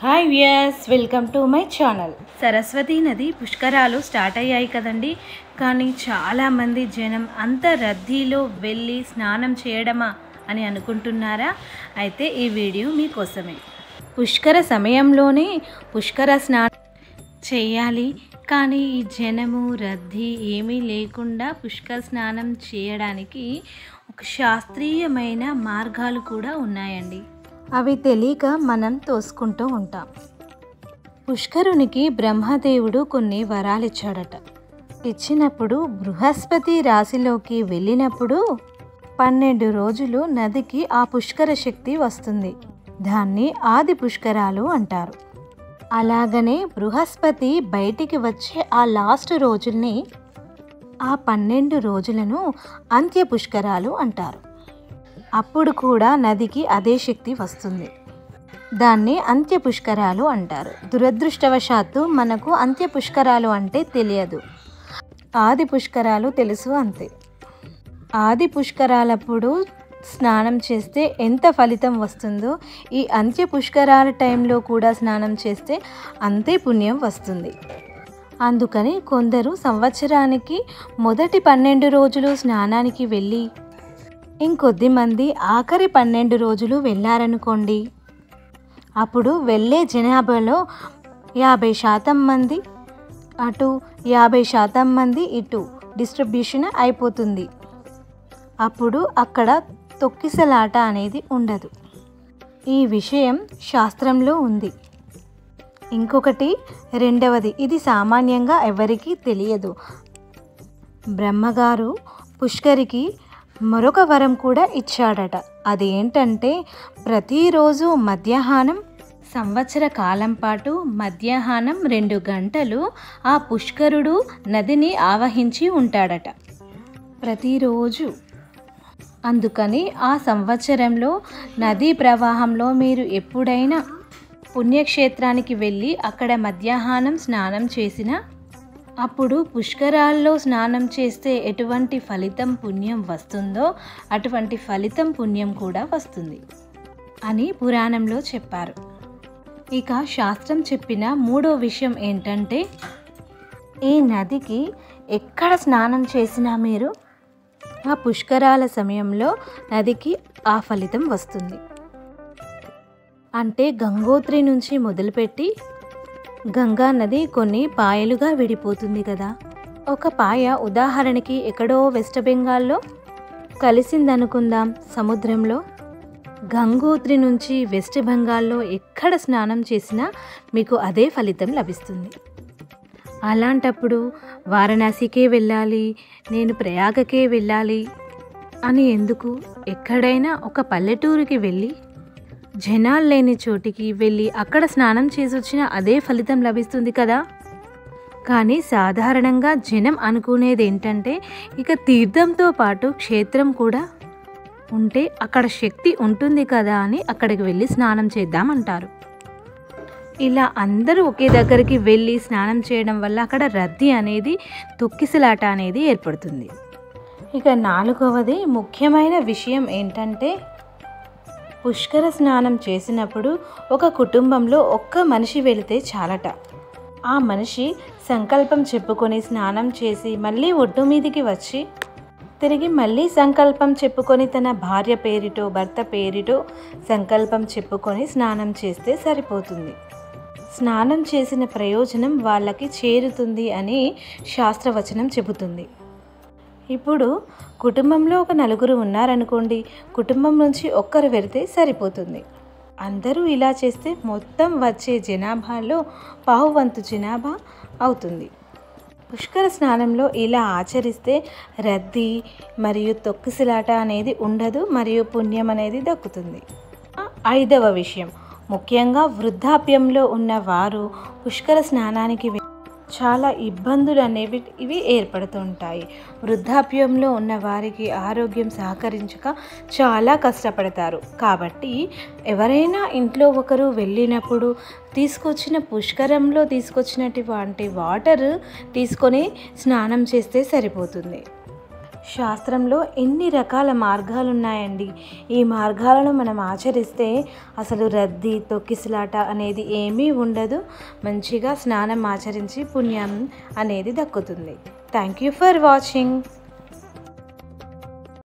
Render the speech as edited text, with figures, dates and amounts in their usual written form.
Hi viewers, welcome to my channel. Saraswati నది పుష్కరాలు start అయ్యాయి కదండి. కానీ చాలామంది జనం అంత రద్దీలో వెళ్ళి స్నానం చేయడమా అని అనుకుంటున్నారా? అయితే ఈ వీడియో మీకోసమే. పుష్కర సమయంలోనే పుష్కర స్నానం చేయాలి, కానీ ఈ జనము రద్దీ ఏమీ లేకుండా పుష్కర స్నానం చేయడానికి ఒక శాస్త్రీయమైన మార్గాలు కూడా ఉన్నాయండి. అవి తెలియక మనం తోసుకుంటూ ఉంటాం. పుష్కరునికి బ్రహ్మదేవుడు కొన్ని వరాలు ఇచ్చాడట. ఇచ్చినప్పుడు బృహస్పతి రాశిలోకి వెళ్ళినప్పుడు 12 రోజులు నదికి ఆ పుష్కర శక్తి వస్తుంది. దాన్ని ఆది పుష్కరాలు అంటారు. అలాగనే బృహస్పతి బయటికి వచ్చే ఆ లాస్ట్ రోజుల్ని, ఆ 12 రోజులను అంత్య పుష్కరాలు అంటారు. అప్పుడు కూడా నదికి అదే శక్తి వస్తుంది. దాన్ని అంత్య పుష్కరాలు అంటారు. దురదృష్టవశాత్తు మనకు అంత్య పుష్కరాలు అంటే తెలియదు, ఆది పుష్కరాలు తెలుసు అంతే. ఆది పుష్కరాలప్పుడు స్నానం చేస్తే ఎంత ఫలితం వస్తుందో, ఈ అంత్య పుష్కరాల టైంలో కూడా స్నానం చేస్తే అంతే పుణ్యం వస్తుంది. అందుకని కొందరు సంవత్సరానికి మొదటి 12 రోజులు స్నానానికి వెళ్ళి, ఇంకొద్ది మంది ఆఖరి 12 రోజులు వెళ్ళారనుకోండి, అప్పుడు వెళ్ళే జనాభాలో 50% మంది అటు, 50% మంది ఇటు డిస్ట్రిబ్యూషన్ అయిపోతుంది. అప్పుడు అక్కడ తొక్కిసలాట అనేది ఉండదు. ఈ విషయం శాస్త్రంలో ఉంది. ఇంకొకటి, రెండవది, ఇది సామాన్యంగా ఎవరికీ తెలియదు. బ్రహ్మగారు పుష్కరికి మరొక వరం కూడా ఇచ్చాడట. అదేంటంటే, ప్రతిరోజు మధ్యాహ్నం, సంవత్సర కాలం పాటు మధ్యాహ్నం 2 గంటలు ఆ పుష్కరుడు నదిని ఆవహించి ఉంటాడట ప్రతిరోజు. అందుకని ఆ సంవత్సరంలో నదీ ప్రవాహంలో మీరు ఎప్పుడైనా పుణ్యక్షేత్రానికి వెళ్ళి అక్కడ మధ్యాహ్నం స్నానం చేసినా, అప్పుడు పుష్కరాల్లో స్నానం చేస్తే ఎటువంటి ఫలితం పుణ్యం వస్తుందో అటువంటి ఫలితం పుణ్యం కూడా వస్తుంది అని పురాణంలో చెప్పారు. ఇక శాస్త్రం చెప్పిన మూడో విషయం ఏంటంటే, ఈ నదికి ఎక్కడ స్నానం చేసినా మీరు ఆ పుష్కరాల సమయంలో నదికి ఆ ఫలితం వస్తుంది. అంటే గంగోత్రి నుంచి మొదలుపెట్టి గంగా నది కొన్ని పాయలుగా విడిపోతుంది కదా. ఒక పాయ ఉదాహరణకి ఎక్కడో వెస్ట్ బెంగాల్లో కలిసిందనుకుందాం సముద్రంలో. గంగోత్రి నుంచి వెస్ట్ బెంగాల్లో ఎక్కడ స్నానం చేసినా మీకు అదే ఫలితం లభిస్తుంది. అలాంటప్పుడు వారణాసికే వెళ్ళాలి, నేను ప్రయాగకే వెళ్ళాలి అని ఎందుకు? ఎక్కడైనా ఒక పల్లెటూరుకి వెళ్ళి, జనాలు లేని చోటికి వెళ్ళి అక్కడ స్నానం చేసి వచ్చిన అదే ఫలితం లభిస్తుంది కదా. కానీ సాధారణంగా జనం అనుకునేది ఏంటంటే, ఇక తీర్థంతో పాటు క్షేత్రం కూడా ఉంటే అక్కడ శక్తి ఉంటుంది కదా అని అక్కడికి వెళ్ళి స్నానం చేద్దామంటారు. ఇలా అందరూ ఒకే దగ్గరికి వెళ్ళి స్నానం చేయడం వల్ల అక్కడ రద్దీ అనేది, తొక్కిసలాట అనేది ఏర్పడుతుంది. ఇక 4వది ముఖ్యమైన విషయం ఏంటంటే, పుష్కర స్నానం చేసినప్పుడు ఒక కుటుంబంలో ఒక్క మనిషి వెళితే చాలట. ఆ మనిషి సంకల్పం చెప్పుకొని స్నానం చేసి మళ్ళీ ఒడ్డు మీదికి వచ్చి తిరిగి మళ్ళీ సంకల్పం చెప్పుకొని తన భార్య పేరిటో భర్త పేరిటో సంకల్పం చెప్పుకొని స్నానం చేస్తే సరిపోతుంది. స్నానం చేసిన ప్రయోజనం వాళ్ళకి చేరుతుంది అని శాస్త్రవచనం చెబుతుంది. ఇప్పుడు కుటుంబంలో ఒక 4 ఉన్నారనుకోండి, కుటుంబం నుంచి ఒక్కరు వెళితే సరిపోతుంది. అందరూ ఇలా చేస్తే మొత్తం వచ్చే జనాభాలో 1/4 జనాభా అవుతుంది. పుష్కర స్నానంలో ఇలా ఆచరిస్తే రద్దీ మరియు తొక్కిసలాట అనేది ఉండదు, మరియు పుణ్యం అనేది దక్కుతుంది. 5వ విషయం, ముఖ్యంగా వృద్ధాప్యంలో ఉన్న వారు పుష్కర స్నానానికి చాలా ఇబ్బందులు అనేవి ఏర్పడుతుంటాయి. వృద్ధాప్యంలో ఉన్న వారికి ఆరోగ్యం సహకరించక చాలా కష్టపడతారు. కాబట్టి ఎవరైనా ఇంట్లో ఒకరు వెళ్ళినప్పుడు పుష్కరంలో తీసుకొచ్చినటువంటి వాటర్ తీసుకొని స్నానం చేస్తే సరిపోతుంది. శాస్త్రంలో ఎన్ని రకాల మార్గాలు ఉన్నాయండి. ఈ మార్గాలను మనం ఆచరిస్తే అసలు రద్దీ తొక్కిసలాట అనేది ఏమీ ఉండదు. మంచిగా స్నానం ఆచరించి పుణ్యం అనేది దక్కుతుంది. Thank you for watching.